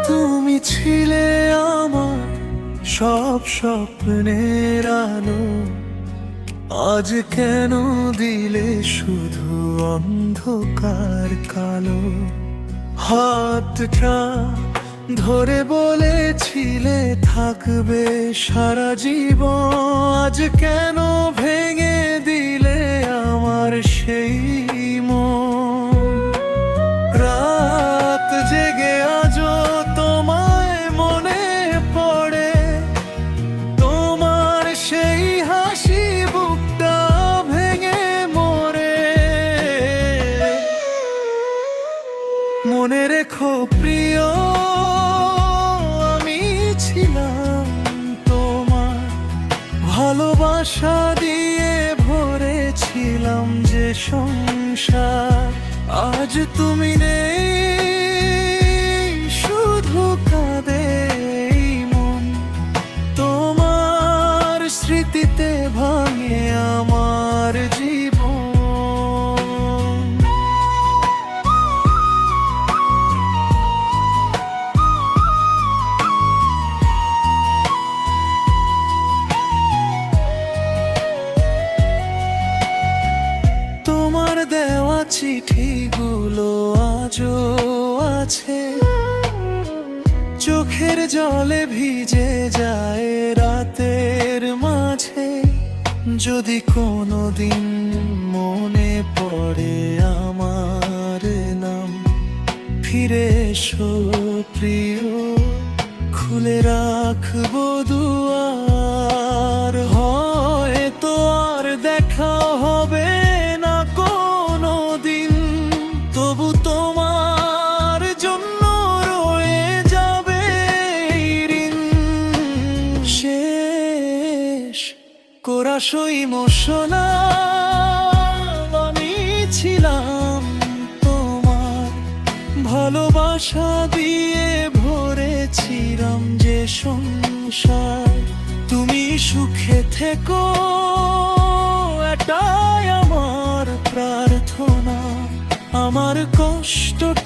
তুমি ছিলে আমার সব স্বপ্নের আলো, আজ কেন দিলে শুধু অন্ধকার কালো? হাতটা ধরে বলেছিলে থাকবে সারা জীবন, আজ কেন ভেঙে দিলে আমার সেই মন? রাত জেগে আজও তোমায় মনে পড়ে, তোমার সেই হাসি বুকটা ভেঙে মরে। মনে রেখো প্রিয়, আমি ছিলাম তোমার, ভালোবাসা দিয়ে ভরেছিলাম যে সংসার। আজ তুমি নেই, শুধু কাঁদে এই মন, তোমার স্মৃতিতে ভাঙে আমার জীবন। তোমার দেওয়া চিঠিগুলো আজও আছে, চোখের জলে ভিজে যায় রাতের মাঝে। যদি কোনোদিন মনে পড়ে আমার নাম, ফিরে এসো প্রিয়, খুলে রাখবো দুয়ার। হয়তো আর দেখা হবে না কোনো দিন, তবু তোমার জন্য রয়ে যাবে এই ঋণ। শেষ করা সই ইমোশনাল, আমি ছিলাম তোমার, ভালোবাসা দিয়ে ভরেছিলাম যে সংসার। তুমি সুখে থেকো, এটাই আমার প্রার্থনা, আমার কষ্টটা